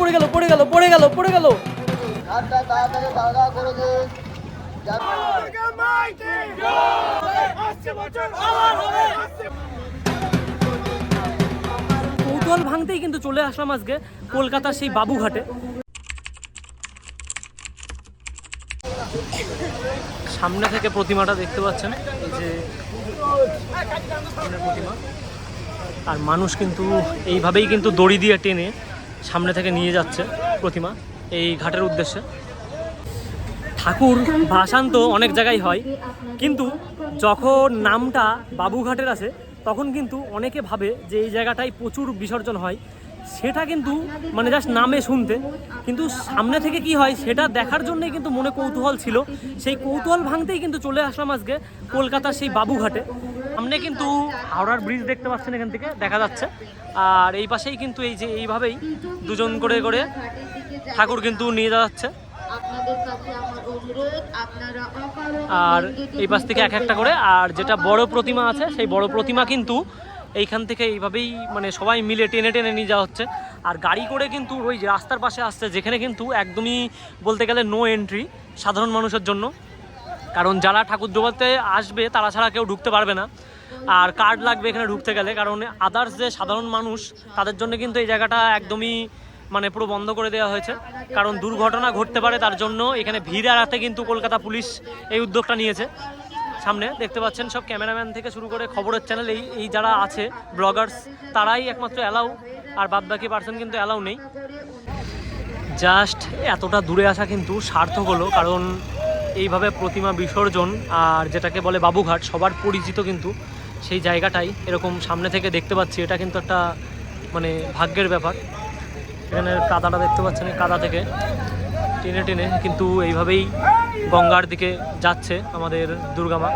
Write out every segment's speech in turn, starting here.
পড়ে গেল পড়ে গেল পড়ে গেল পড়ে গেল। কৌতূহল ভাঙতেই কিন্তু চলে আসলাম আজকে কলকাতার সেই বাবুঘাটে। সামনে থেকে প্রতিমাটা দেখতে পাচ্ছেন, এই যে সামনের প্রতিমা, আর মানুষ কিন্তু এইভাবেই কিন্তু দড়ি দিয়ে টেনে সামনে থেকে নিয়ে যাচ্ছে প্রতিমা এই ঘাটের উদ্দেশ্যে। ঠাকুর ভাসান তো অনেক জায়গায় হয়, কিন্তু যখন নামটা বাবুঘাটের আসে তখন কিন্তু অনেকে ভাবে যে এই জায়গাটায় প্রচুর বিসর্জন হয়, সেটা কিন্তু মানে জাস্ট নামে শুনতে, কিন্তু সামনে থেকে কি হয় সেটা দেখার জন্যই কিন্তু মনে কৌতূহল ছিল। সেই কৌতূহল ভাঙতেই কিন্তু চলে আসলাম আজকে কলকাতার সেই বাবুঘাটে। সামনে কিন্তু হাওড়ার ব্রিজ দেখতে পাচ্ছেন, এখান থেকে দেখা যাচ্ছে, আর এই পাশেই কিন্তু এই যে এইভাবেই দুজন করে করে ঠাকুর কিন্তু নিয়ে যাচ্ছে, আর এই পাশ থেকে এক একটা করে। আর যেটা বড় প্রতিমা আছে সেই বড় প্রতিমা কিন্তু এইখান থেকে এইভাবেই মানে সবাই মিলে টেনে টেনে নিয়ে যাওয়া হচ্ছে। আর গাড়ি করে কিন্তু ওই রাস্তার পাশে আসছে, যেখানে কিন্তু একদমই বলতে গেলে নো এন্ট্রি সাধারণ মানুষের জন্য, কারণ যারা ঠাকুর ডোবাতে আসবে তারা ছাড়া কেউ ঢুকতে পারবে না, আর কার্ড লাগবে এখানে ঢুকতে গেলে, কারণ আদার্স যে সাধারণ মানুষ তাদের জন্য কিন্তু এই জায়গাটা একদমই মানে পুরো বন্ধ করে দেওয়া হয়েছে, কারণ দুর্ঘটনা ঘটতে পারে তার জন্য এখানে ভিড় এড়াতে কিন্তু কলকাতা পুলিশ এই উদ্যোগটা নিয়েছে। সামনে দেখতে পাচ্ছেন সব ক্যামেরাম্যান থেকে শুরু করে খবরের চ্যানেল এই যারা আছে ব্লগার্স, তারাই একমাত্র অ্যালাউ, আর বাদবাকি পার্সন কিন্তু অ্যালাউ নেই। জাস্ট এতটা দূরে আসা কিন্তু সার্থক হলো, কারণ এইভাবে প্রতিমা বিসর্জন আর যেটাকে বলে বাবুঘাট সবার পরিচিত, কিন্তু সেই জায়গাটাই এরকম সামনে থেকে দেখতে পাচ্ছি, এটা কিন্তু একটা মানে ভাগ্যের ব্যাপার। এখানে কাদাটা দেখতে পাচ্ছেন, এই কাদা থেকে টেনে টেনে কিন্তু এইভাবেই গঙ্গার দিকে যাচ্ছে আমাদের দুর্গা মা।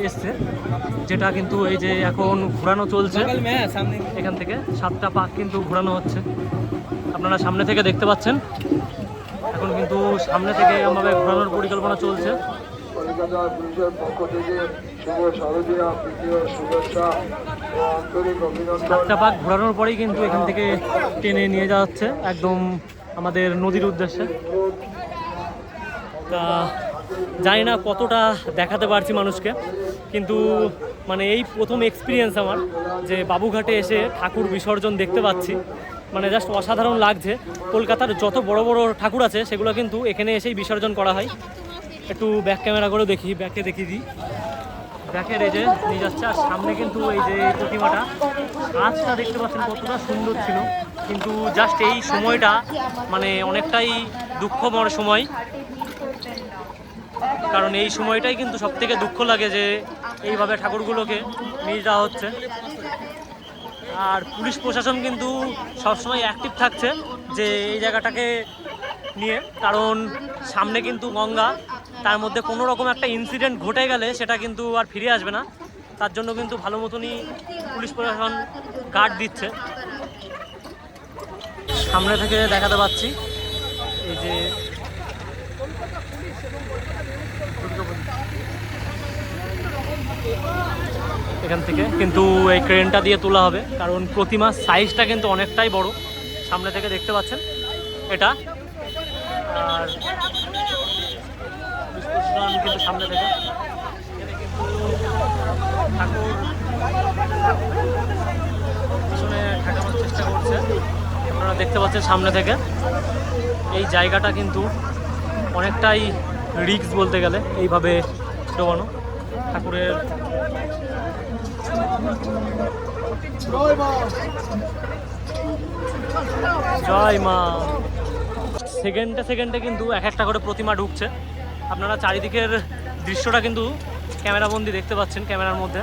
এসছে, যেটা কিন্তু এই যে এখন ঘোরানো চলছে, এখান থেকে 7টা পাক কিন্তু ঘোরানো হচ্ছে, আপনারা সামনে থেকে দেখতে পাচ্ছেন। এখন কিন্তু সামনে থেকে এরকমভাবে ঘোরানোর পরিকল্পনা চলছে। সাতটা পাক ঘোরানোর পরেই কিন্তু এখান থেকে টেনে নিয়ে যাওয়া হচ্ছে একদম আমাদের নদীর উদ্দেশ্যে। তা জানি না কতটা দেখাতে পারছি মানুষকে, কিন্তু মানে এই প্রথম এক্সপিরিয়েন্স আমার যে বাবুঘাটে এসে ঠাকুর বিসর্জন দেখতে পাচ্ছি, মানে জাস্ট অসাধারণ লাগছে। কলকাতার যত বড় বড় ঠাকুর আছে সেগুলো কিন্তু এখানে এসেই বিসর্জন করা হয়। একটু ব্যাক ক্যামেরা করে দেখি, ব্যাকে দেখিয়ে দিই, ব্যাকের এই যে নিয়ে যাচ্ছে। আর সামনে কিন্তু এই যে প্রতিমাটা আজটা দেখতে পাচ্ছেন কতটা সুন্দর ছিল, কিন্তু জাস্ট এই সময়টা মানে অনেকটাই দুঃখময় সময়, কারণ এই সময়টাই কিন্তু সব থেকে দুঃখ লাগে যে এইভাবে ঠাকুরগুলোকে নিয়ে যাওয়া হচ্ছে। আর পুলিশ প্রশাসন কিন্তু সবসময় অ্যাক্টিভ থাকছে যে এই জায়গাটাকে নিয়ে, কারণ সামনে কিন্তু গঙ্গা, তার মধ্যে কোনো রকম একটা ইনসিডেন্ট ঘটে গেলে সেটা কিন্তু আর ফিরে আসবে না। তার জন্য কিন্তু ভালো মতনই পুলিশ প্রশাসন গার্ড দিচ্ছে। সামনে থেকে দেখাতে পাচ্ছি এই যে এখান থেকে কিন্তু এই ক্রেনটা দিয়ে তোলা হবে, কারণ প্রতিমার সাইজটা কিন্তু অনেকটাই বড়। সামনে থেকে দেখতে পাচ্ছেন এটা, আর কিন্তু সামনে থেকে ঠাকুর পিছনে ঠেকানোর চেষ্টা করছে। আপনারা দেখতে পাচ্ছেন সামনে থেকে এই জায়গাটা কিন্তু অনেকটাই রিস্ক বলতে গেলে, এইভাবে ডোবানো ঠাকুরের। জয় মা। সেকেন্ডে সেকেন্ডে কিন্তু এক একটা করে প্রতিমা ঢুকছে। আপনারা চারিদিকের দৃশ্যটা কিন্তু ক্যামেরাবন্দি দেখতে পাচ্ছেন ক্যামেরার মধ্যে,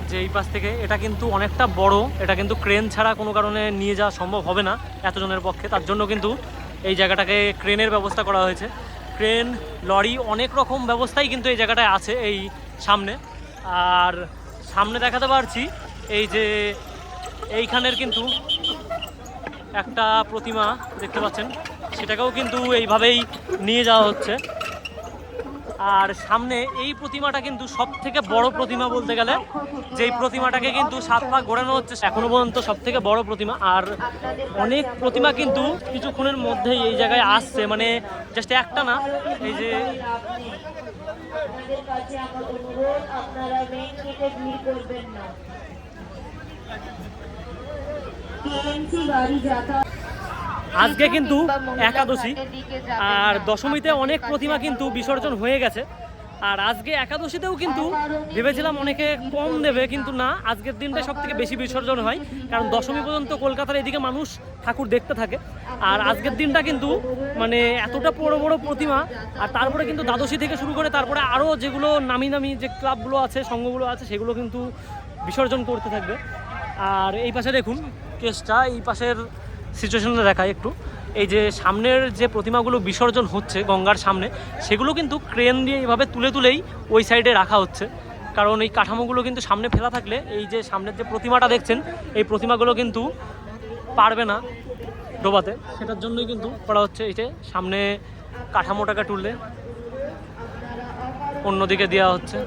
যে এই পাশ থেকে এটা কিন্তু অনেকটা বড়। এটা কিন্তু ক্রেন ছাড়া কোনো কারণে নিয়ে যাওয়া সম্ভব হবে না এতজনের পক্ষে। তার জন্য কিন্তু এই জায়গাটাকে ক্রেনের ব্যবস্থা করা হয়েছে। ক্রেন, লরি, অনেক রকম ব্যবস্থাই কিন্তু এই জায়গাটায় আছে এই সামনে। আর সামনে দেখাতে পারছি এই যে এইখানের কিন্তু একটা প্রতিমা দেখতে পাচ্ছেন, সেটাকেও কিন্তু এইভাবেই নিয়ে যাওয়া হচ্ছে। আর সামনে এই প্রতিমাটা কিন্তু সব থেকে বড় প্রতিমা বলতে গেলে, যেই প্রতিমাটাকে কিন্তু 7 ভাগ ঘোরানো হচ্ছে এখনো পর্যন্ত সব থেকে বড় প্রতিমা। আর অনেক প্রতিমা কিন্তু কিছুক্ষণের মধ্যেই এই জায়গায় আসছে, মানে জাস্ট একটা না। এই যে আজকে কিন্তু একাদশী, আর দশমীতে অনেক প্রতিমা কিন্তু বিসর্জন হয়ে গেছে। আর আজকে একাদশীতেও কিন্তু ভেবেছিলাম অনেকে কম দেবে, কিন্তু না, আজকের দিনটা সব থেকে বেশি বিসর্জন হয়, কারণ দশমী পর্যন্ত কলকাতার এদিকে মানুষ ঠাকুর দেখতে থাকে। আর আজকের দিনটা কিন্তু মানে এতটা বড় বড় প্রতিমা, আর তারপরে কিন্তু দ্বাদশী থেকে শুরু করে তারপরে আরও যেগুলো নামি নামি যে ক্লাবগুলো আছে, সংঘগুলো আছে, সেগুলো কিন্তু বিসর্জন করতে থাকবে। আর এই পাশে দেখুন কেসটা, এই পাশের সিচুয়েশনটা দেখায় একটু। এই যে সামনের যে প্রতিমাগুলো বিসর্জন হচ্ছে গঙ্গার সামনে, সেগুলো কিন্তু ক্রেন দিয়ে এইভাবে তুলে তুলেই ওই সাইডে রাখা হচ্ছে, কারণ এই কাঠামোগুলো কিন্তু সামনে ফেলা থাকলে এই যে সামনের যে প্রতিমাটা দেখছেন, এই প্রতিমাগুলো কিন্তু পারবে না ডোবাতে। সেটার জন্যই কিন্তু করা হচ্ছে। এই যে সামনে কাঠামোটাকে তুললে অন্যদিকে দেওয়া হচ্ছে।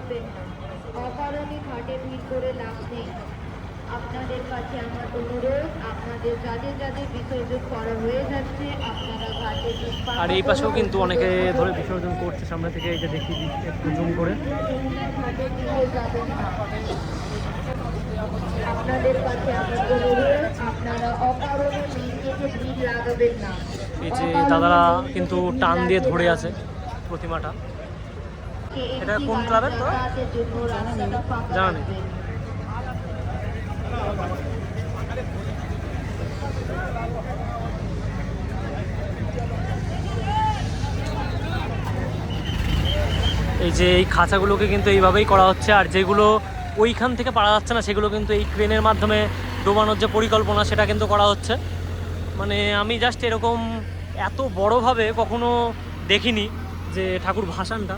আপনাদের কাছে আমার অনুরোধ, আপনাদের যাদের যাদের বিসর্জন করা হয়ে যাচ্ছে আপনারা ঘাটে। আর এই পাশেও কিন্তু অনেকে ধরে বিসর্জন করছে সামনে থেকে, এই যে দেখি একটু জুম করে। আপনাদের কাছে আমার অনুরোধ, আপনারা অকারণে নিজেকে ভিড় লাগাবেন না। এই যে দাদারা কিন্তু টান দিয়ে ধরে আছে প্রতিমাটা। এটা কোন ক্লাবের তো জানা নেই। এই যে এই খাঁচাগুলোকে কিন্তু এইভাবেই করা হচ্ছে, আর যেগুলো ওইখান থেকে পারা যাচ্ছে না সেগুলো কিন্তু এই ক্রেনের মাধ্যমে ডোবানোর যে পরিকল্পনা সেটা কিন্তু করা হচ্ছে। মানে আমি জাস্ট এরকম এত বড়োভাবে কখনো দেখিনি যে ঠাকুর ভাসানটা,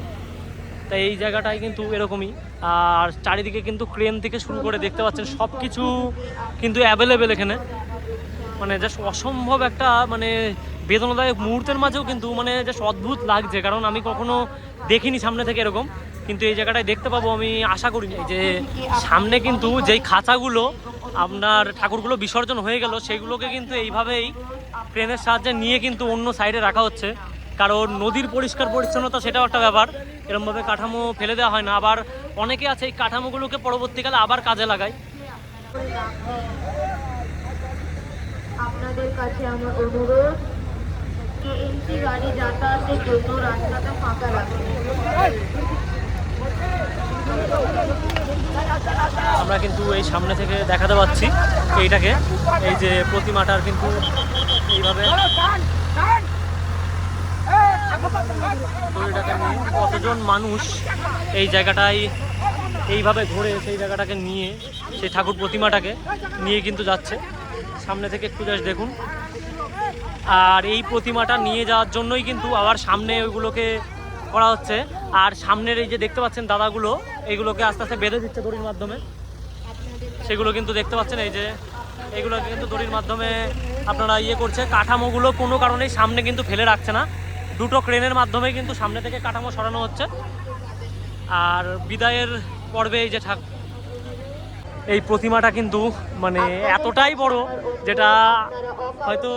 তাই এই জায়গাটায় কিন্তু এরকমই। আর চারিদিকে কিন্তু ক্রেন থেকে শুরু করে দেখতে পাচ্ছেন সব কিছু কিন্তু অ্যাভেলেবেল এখানে, মানে জাস্ট অসম্ভব একটা মানে বেদনাদায়ক মুহূর্তের মাঝেও কিন্তু মানে জাস্ট অদ্ভুত লাগছে, কারণ আমি কখনো দেখিনি সামনে থেকে এরকম, কিন্তু এই জায়গাটায় দেখতে পাবো আমি আশা করিনি। এই যে সামনে কিন্তু যেই খাঁচাগুলো আপনার ঠাকুরগুলো বিসর্জন হয়ে গেল, সেইগুলোকে কিন্তু এইভাবেই ট্রেনের সাহায্যে নিয়ে কিন্তু অন্য সাইডে রাখা হচ্ছে, কারণ নদীর পরিষ্কার পরিচ্ছন্নতা সেটাও একটা ব্যাপার। এরকমভাবে কাঠামো ফেলে দেওয়া হয় না। আবার অনেকে আছে এই কাঠামোগুলোকে পরবর্তীকালে আবার কাজে লাগায়। আপনাদের কাছে আমার অনুরোধ, কেএমসি গাড়ি যাতায়াতের জন্য রাস্তাটা ফাঁকা রাখুন। আমরা কিন্তু এই সামনে থেকে দেখাতে পাচ্ছি এইটাকে, এই যে প্রতিমাটার কিন্তু এইভাবে দড়িটাকে নিয়ে কতজন মানুষ এই জায়গাটায় এইভাবে ঘুরে সেই জায়গাটাকে নিয়ে সেই ঠাকুর প্রতিমাটাকে নিয়ে কিন্তু যাচ্ছে। সামনে থেকে একটু জাস্ট দেখুন। আর এই প্রতিমাটা নিয়ে যাওয়ার জন্যই কিন্তু আবার সামনে ওইগুলোকে করা হচ্ছে। আর সামনের এই যে দেখতে পাচ্ছেন দাদাগুলো, এইগুলোকে আস্তে আস্তে বেঁধে দিচ্ছে দড়ির মাধ্যমে। সেগুলো কিন্তু দেখতে পাচ্ছেন, এই যে এগুলো কিন্তু দড়ির মাধ্যমে আপনারা ইয়ে করছে। কাঠামোগুলো কোনো কারণেই সামনে কিন্তু ফেলে রাখছে না, দুটো ক্রেনের মাধ্যমে কিন্তু সামনে থেকে কাঠামো সরানো হচ্ছে। আর বিদায়ের পর্বে এই যে এই প্রতিমাটা কিন্তু মানে এতটাই বড়, যেটা হয়তো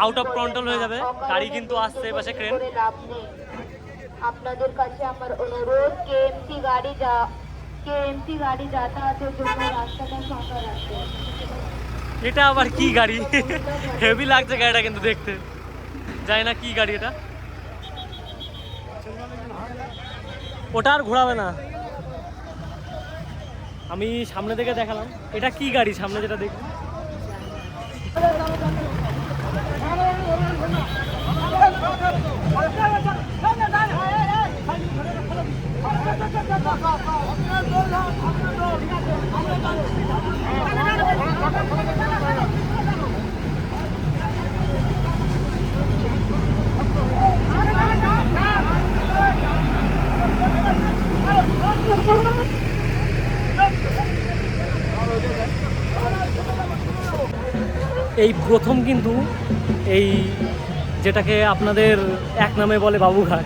আউট অফ কন্ট্রোল হয়ে যাবে। গাড়ি কিন্তু আসছে পাশে ক্রেন। আপনাদের কাছে আমার অনুরোধ, কেএমসি গাড়ি যাতায়াতের জন্য রাস্তাটা ফাঁকা রাখতে। এটা আবার কি গাড়ি? হেভি লাগছে গাড়িটা কিন্তু দেখতে, জানি না কি গাড়ি এটা। ওটা আর ঘোরাবে না। আমি সামনে থেকে দেখালাম এটা কি গাড়ি, সামনে যেটা দেখি। এই প্রথম কিন্তু এই যেটাকে আপনাদের এক নামে বলে বাবুঘাট,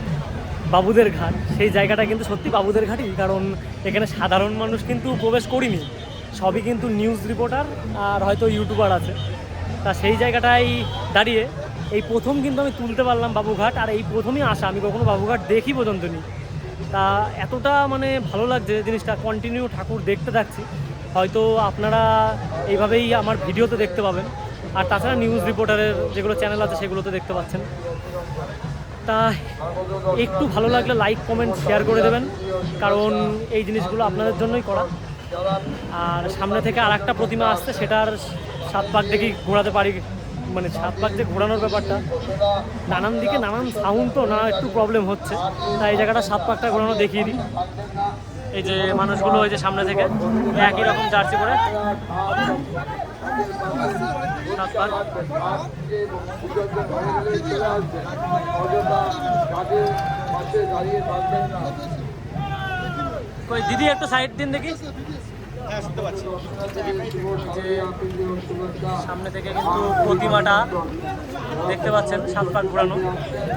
বাবুদের ঘাট, সেই জায়গাটা কিন্তু সত্যি বাবুদের ঘাটই। কারণ এখানে সাধারণ মানুষ কিন্তু প্রবেশ করিনি, সবই কিন্তু নিউজ রিপোর্টার আর হয়তো ইউটিউবার আছে। তা সেই জায়গাটায় দাঁড়িয়ে এই প্রথম কিন্তু আমি তুলতে পারলাম বাবুঘাট। আর এই প্রথমই আসা, আমি কখনো বাবুঘাট দেখি পর্যন্ত নি। তা এতটা মানে ভালো লাগছে জিনিসটা, কন্টিনিউ ঠাকুর দেখতে থাকছি। হয়তো আপনারা এইভাবেই আমার ভিডিওতে দেখতে পাবেন, আর তাছাড়া নিউজ রিপোর্টারের যেগুলো চ্যানেল আছে সেগুলোতে দেখতে পাচ্ছেন। তা একটু ভালো লাগলে লাইক কমেন্ট শেয়ার করে দেবেন, কারণ এই জিনিসগুলো আপনাদের জন্যই করা। আর সামনে থেকে আর একটা প্রতিমা আসছে, সেটার 7 পাক দেখি ঘোরাতে পারি। মানে 7 পাক যে ঘোরানোর ব্যাপারটা, নানান দিকে নানান সাউন্ড তো না, একটু প্রবলেম হচ্ছে। তাই এই জায়গাটা 7 পাকটা ঘোরানো দেখিয়ে দিই। এই যে মানুষগুলো ওই যে সামনে থেকে একই রকম জার্সি করে 7 পাক। কই দিদি একটু সাইড দিন দেখি। সামনে থেকে কিন্তু প্রতিমাটা দেখতে পাচ্ছেন 7 পাক ঘোরানো,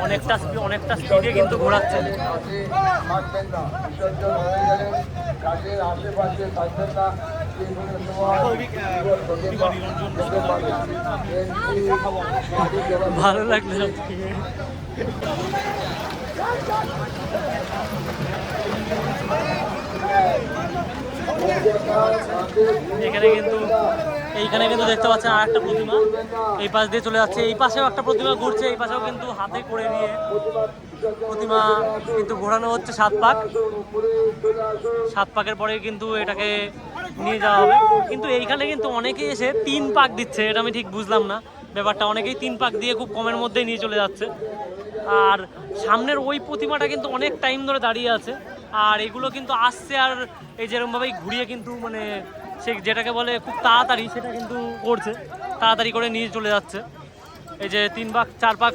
অনেকটা স্পিডে কিন্তু ঘোরাচ্ছে। ভালো লাগলো। এইখানে কিন্তু দেখতে পাচ্ছেন আর একটা প্রতিমা এই পাশ দিয়ে চলে যাচ্ছে। এই পাশেও একটা প্রতিমা ঘুরছে, এই পাশেও কিন্তু হাতে করে নিয়ে প্রতিমা কিন্তু ঘোরানো হচ্ছে 7 পাক। 7 পাকের পরে কিন্তু এটাকে নিয়ে যাওয়া হবে। কিন্তু এইখানে কিন্তু অনেকে এসে 3 পাক দিচ্ছে, এটা আমি ঠিক বুঝলাম না ব্যাপারটা। অনেকেই 3 পাক দিয়ে খুব কমের মধ্যেই নিয়ে চলে যাচ্ছে। আর সামনের ওই প্রতিমাটা কিন্তু অনেক টাইম ধরে দাঁড়িয়ে আছে, আর এগুলো কিন্তু আসছে আর এই যেরকমভাবেই ঘুরিয়ে কিন্তু মানে সে যেটাকে বলে খুব তাড়াতাড়ি, সেটা কিন্তু করছে, তাড়াতাড়ি করে নিয়ে চলে যাচ্ছে। এই যে 3 পাক 4 পাক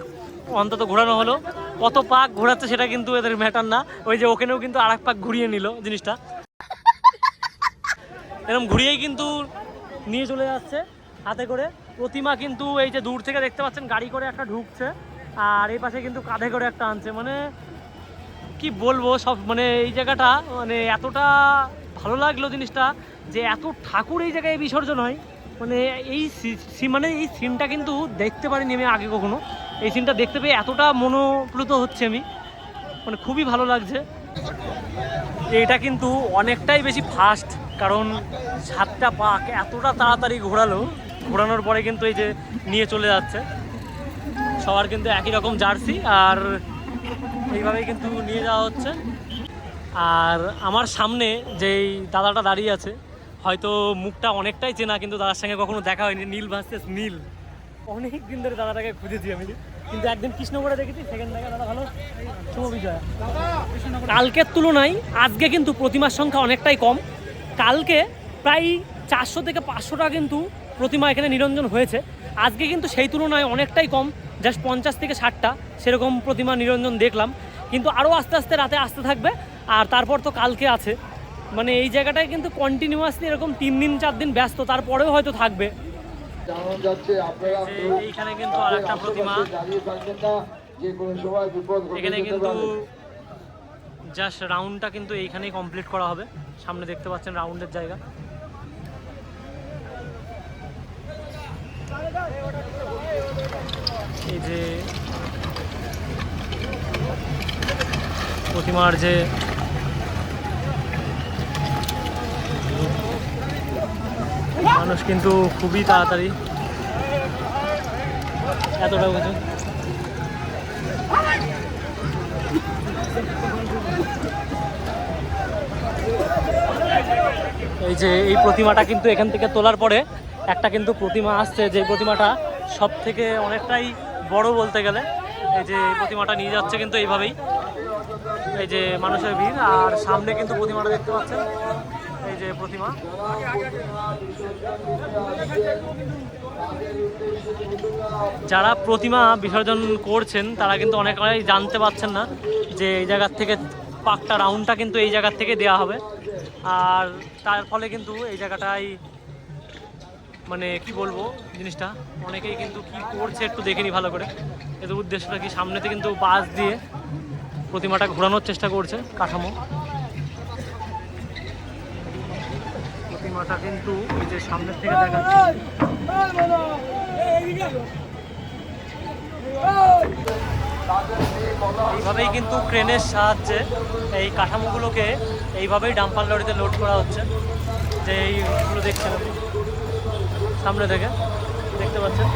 অন্তত ঘোরানো হলো। কত পাক ঘোরাচ্ছে সেটা কিন্তু এদের ম্যাটার না। ওই যে ওখানেও কিন্তু আর 1 পাক ঘুরিয়ে নিল জিনিসটা, এরকম ঘুরিয়েই কিন্তু নিয়ে চলে যাচ্ছে হাতে করে। প্রতিমা কিন্তু এই যে দূর থেকে দেখতে পাচ্ছেন গাড়ি করে একটা ঢুকছে, আর এই পাশে কিন্তু কাঁধে করে একটা আনছে। মানে কি বলবো, সব মানে এই জায়গাটা মানে এতটা ভালো লাগলো জিনিসটা, যে এত ঠাকুর এই জায়গায় বিসর্জন হয়। মানে এই এই সিনটা কিন্তু দেখতে পারিনি আমি আগে কখনো। এই সিনটা দেখতে পেয়ে এতটা মনোপ্লুত হচ্ছে আমি, মানে খুবই ভালো লাগছে। এটা কিন্তু অনেকটাই বেশি ফাস্ট, কারণ 7টা পাক এতটা তাড়াতাড়ি ঘোরানোর পরে কিন্তু এই যে নিয়ে চলে যাচ্ছে। সবার কিন্তু একই রকম জার্সি, আর এইভাবেই কিন্তু নিয়ে যাওয়া হচ্ছে। আর আমার সামনে যেই দাদাটা দাঁড়িয়ে আছে, হয়তো মুখটা অনেকটাই চেনা, কিন্তু দাদার সঙ্গে কখনো দেখা হয়নি। নীল ভার্সেস নীল, অনেক দিন ধরে দাদাটাকে খুঁজেছি আমি, কিন্তু একদিন কৃষ্ণগড়ে দেখেছি, সেখান থেকে দাদা ভালো শুভ বিজয়। কালকের তুলনায় আজকে কিন্তু প্রতিমার সংখ্যা অনেকটাই কম। কালকে প্রায় 400 থেকে 500টা কিন্তু প্রতিমা এখানে নিরঞ্জন হয়েছে। আজকে কিন্তু সেই তুলনায় অনেকটাই কম, জাস্ট 50 থেকে 60টা সেরকম প্রতিমা নিরঞ্জন দেখলাম। কিন্তু আরও আস্তে আস্তে রাতে আসতে থাকবে। আর তারপর তো কালকে আছে, মানে এই জায়গাটায় কিন্তু কন্টিনিউয়াসলি এরকম 3 দিন 4 দিন ব্যস্ত, তারপরেও হয়তো থাকবে। এইখানে কিন্তু আর একটা প্রতিমা, এখানে কিন্তু জাস্ট রাউন্ডটা কিন্তু এইখানেই কমপ্লিট করা হবে। সামনে দেখতে পাচ্ছেন রাউন্ডের জায়গা। এই যে প্রতিমার যে মানুষ কিন্তু খুবই তাড়াতাড়ি এতটা বুঝুন। এই যে এই প্রতিমাটা কিন্তু এখান থেকে তোলার পরে একটা কিন্তু প্রতিমা আসছে, যে প্রতিমাটা সব থেকে অনেকটাই বড় বলতে গেলে। এই যে এই প্রতিমাটা নিয়ে যাচ্ছে কিন্তু এইভাবেই, এই যে মানুষের ভিড়। আর সামনে কিন্তু প্রতিমাটা দেখতে পাচ্ছেন, এই যে প্রতিমা। যারা প্রতিমা বিসর্জন করছেন তারা কিন্তু অনেকেই জানতে পারছেন না যে এই জায়গার থেকে পাকটা রাউন্ডটা কিন্তু এই জায়গার থেকে দেওয়া হবে। আর তার ফলে কিন্তু এই জায়গাটাই মানে কি বলবো জিনিসটা, অনেকেই কিন্তু কি করছে একটু দেখে নি ভালো করে। এদের উদ্দেশ্যটা কি, সামনেতে কিন্তু বাস দিয়ে প্রতিমাটা ঘোরানোর চেষ্টা করছে কাঠামো। প্রতিমাটা কিন্তু এই যে সামনের থেকে দেখাচ্ছে, এইভাবেই কিন্তু ক্রেনের সাহায্যে এই কাঠামোগুলোকে এইভাবেই ডাম্পার লরিতে লোড করা হচ্ছে। যে এইগুলো দেখছেন সামনে থেকে দেখতে পাচ্ছেন,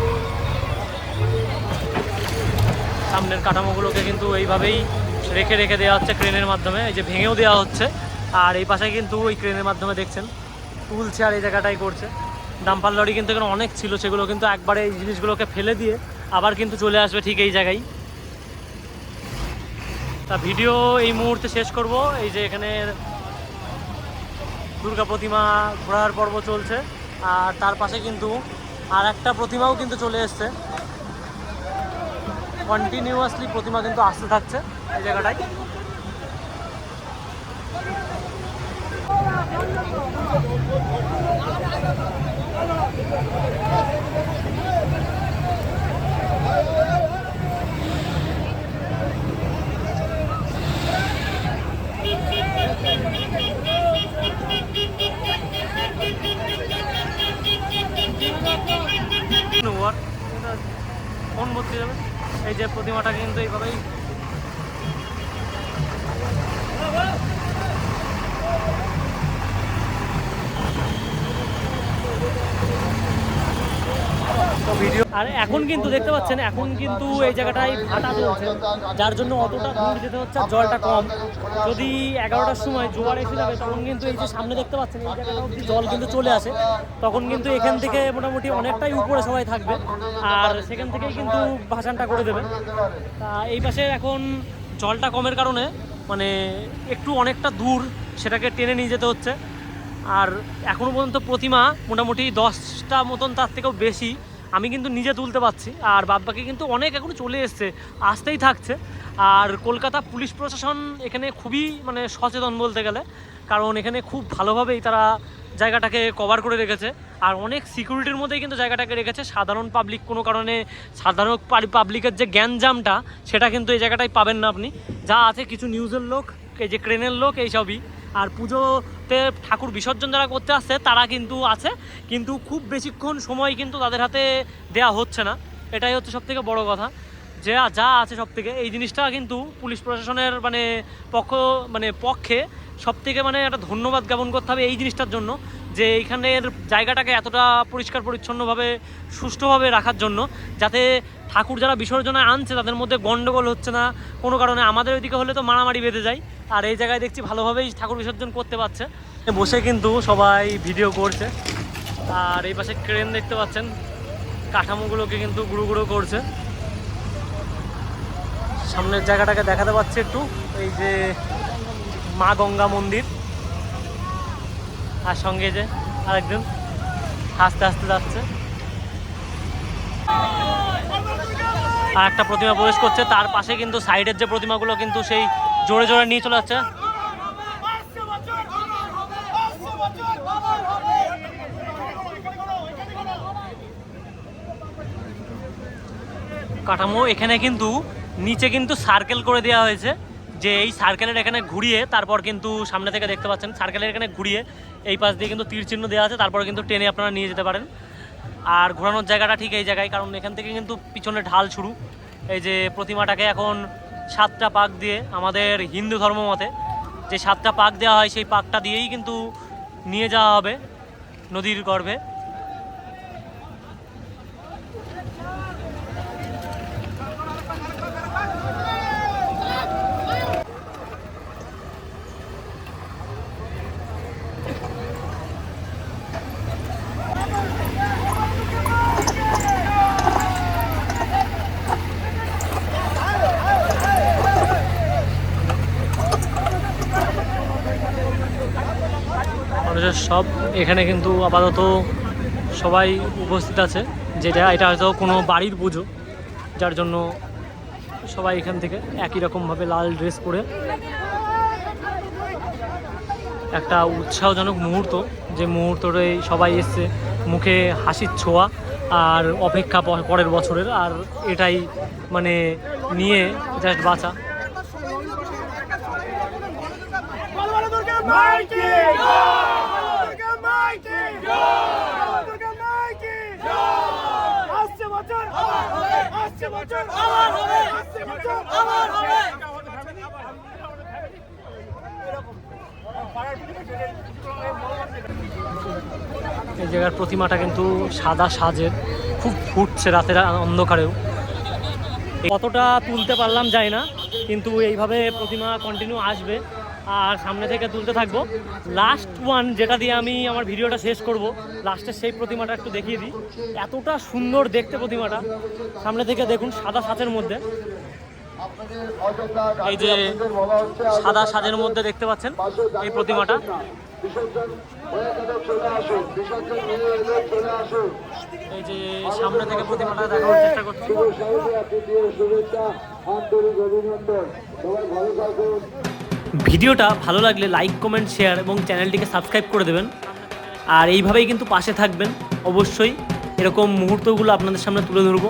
সামনের কাঠামোগুলোকে কিন্তু এইভাবেই রেখে রেখে দেওয়া হচ্ছে ক্রেনের মাধ্যমে। এই যে ভেঙেও দেওয়া হচ্ছে। আর এই পাশে কিন্তু ওই ক্রেনের মাধ্যমে দেখছেন তুলছে আর এই জায়গাটাই করছে। ডাম্পার লরি কিন্তু এখানে অনেক ছিল, সেগুলো কিন্তু একবারে এই জিনিসগুলোকে ফেলে দিয়ে আবার কিন্তু চলে আসবে ঠিক এই জায়গায়। তা ভিডিও এই মুহূর্তে শেষ করব। এই যে এখানে দুর্গা প্রতিমা ঘোরার পর্ব চলছে, আর তার পাশে কিন্তু আর একটা প্রতিমাও কিন্তু চলে এসছে। কন্টিনিউয়াসলি প্রতিমা কিন্তু আসতে থাকছে এই জায়গাটায়। ফোন ভর্তি যাবে। এই যে প্রতিমাটা কিন্তু এইভাবেই ভিডিও। আর এখন কিন্তু দেখতে পাচ্ছেন, এখন কিন্তু এই জায়গাটায় ভাটা চলছে, যার জন্য অতটা দূর যেতে হচ্ছে, আর জলটা কম। যদি 11টার সময় জোয়ার এসে যাবে তখন কিন্তু এই যে সামনে দেখতে পাচ্ছেন এই জায়গাটা অবধি জল কিন্তু চলে আসে, তখন কিন্তু এখান থেকে মোটামুটি অনেকটাই উপরে সবাই থাকবে, আর সেখান থেকেই কিন্তু ভাসানটা করে দেবে। তা এই পাশে এখন জলটা কমের কারণে মানে একটু অনেকটা দূর সেটাকে টেনে নিয়ে যেতে হচ্ছে। আর এখনও পর্যন্ত প্রতিমা মোটামুটি 10টা মতন, তার থেকেও বেশি আমি কিন্তু নিজে তুলতে পারছি। আর বাদবাকি কিন্তু অনেক এখনো চলে এসছে, আসতেই থাকছে। আর কলকাতা পুলিশ প্রশাসন এখানে খুবই মানে সচেতন বলতে গেলে, কারণ এখানে খুব ভালোভাবেই তারা জায়গাটাকে কভার করে রেখেছে। আর অনেক সিকিউরিটির মধ্যেই কিন্তু জায়গাটাকে রেখেছে। সাধারণ পাবলিক কোনো কারণে, সাধারণ পাবলিকের যে জ্ঞানজামটা সেটা কিন্তু এই জায়গাটায় পাবেন না আপনি। যা আছে কিছু নিউজের লোক, এই যে ক্রেনের লোক, এইসবই। আর পুজোতে ঠাকুর বিসর্জন যারা করতে আসছে তারা কিন্তু আছে, কিন্তু খুব বেশিক্ষণ সময় কিন্তু তাদের হাতে দেয়া হচ্ছে না। এটাই হচ্ছে সবথেকে বড় কথা, যে যা আছে সবথেকে এই জিনিসটা কিন্তু পুলিশ প্রশাসনের পক্ষে সবথেকে মানে একটা ধন্যবাদ জ্ঞাপন করতে হবে এই জিনিসটার জন্য, যে এইখানের জায়গাটাকে এতটা পরিষ্কার পরিচ্ছন্নভাবে সুষ্ঠুভাবে রাখার জন্য, যাতে ঠাকুর যারা বিসর্জনে আনছে তাদের মধ্যে গন্ডগোল হচ্ছে না কোনো কারণে। আমাদের ওইদিকে হলে তো মারামারি বেঁধে যায়, আর এই জায়গায় দেখছি ভালোভাবেই ঠাকুর বিসর্জন করতে পারছে। বসে কিন্তু সবাই ভিডিও করছে। আর এই পাশে ক্রেন দেখতে পাচ্ছেন, কাঠামোগুলোকে কিন্তু গুঁড়ো গুঁড়ো করছে। সামনের জায়গাটাকে দেখাতে পাচ্ছে একটু, এই যে মা গঙ্গা মন্দির, আর সঙ্গে যে আরেকজন আস্তে আস্তে যাচ্ছে। আর একটা প্রতিমা প্রবেশ করছে, তার পাশে কিন্তু সাইডের যে প্রতিমাগুলো কিন্তু সেই জোরে জোরে নিয়ে চলে যাচ্ছে। কাঠামো এখানে কিন্তু নিচে কিন্তু সার্কেল করে দেওয়া হয়েছে, যে এই সার্কেলের এখানে ঘুরিয়ে তারপর কিন্তু সামনে থেকে দেখতে পাচ্ছেন সার্কেলের এখানে ঘুরিয়ে এই পাশ দিয়ে কিন্তু তীর চিহ্ন দেওয়া আছে, তারপর কিন্তু টেনে আপনারা নিয়ে যেতে পারেন। আর ঘোরানোর জায়গাটা ঠিক এই জায়গায়, কারণ এখান থেকে কিন্তু পিছনে ঢাল শুরু। এই যে প্রতিমাটাকে এখন 7টা পাক দিয়ে, আমাদের হিন্দু ধর্ম মতে যে 7টা পাক দেওয়া হয় সেই পাকটা দিয়েই কিন্তু নিয়ে যাওয়া হবে নদীর গর্ভে। মানুষের সব এখানে কিন্তু আপাতত সবাই উপস্থিত আছে, যেটা এটা হয়তো কোনো বাড়ির পুজো, যার জন্য সবাই এখান থেকে একই রকমভাবে লাল ড্রেস পরে একটা উৎসাহজনক মুহূর্ত, যে মুহূর্তটাই সবাই এসছে, মুখে হাসির ছোঁয়া আর অপেক্ষা পরের বছরের, আর এটাই মানে নিয়ে জাস্ট বাঁচা। এই জায়গার প্রতিমাটা কিন্তু সাদা সাজের, খুব ফুটছে রাতের অন্ধকারেও। কতটা তুলতে পারলাম যায় না, কিন্তু এইভাবে প্রতিমা কন্টিনিউ আসবে আর সামনে থেকে তুলতে থাকবো। লাস্ট ওয়ান যেটা দিয়ে আমি আমার ভিডিওটা শেষ করব, লাস্টের সেই প্রতিমাটা একটু দেখিয়ে দিই। এতটা সুন্দর দেখতে প্রতিমাটা, সামনে থেকে দেখুন সাদা সাজের মধ্যে, এই যে সাদা সাজের মধ্যে দেখতে পাচ্ছেন এই প্রতিমাটা। এই যে সামনে থেকে প্রতিমাটা দেখানোর চেষ্টা করছি। ভিডিওটা ভালো লাগলে লাইক, কমেন্ট, শেয়ার এবং চ্যানেলটিকে সাবস্ক্রাইব করে দেবেন। আর এইভাবেই কিন্তু পাশে থাকবেন, অবশ্যই এরকম মুহূর্তগুলো আপনাদের সামনে তুলে ধরবো।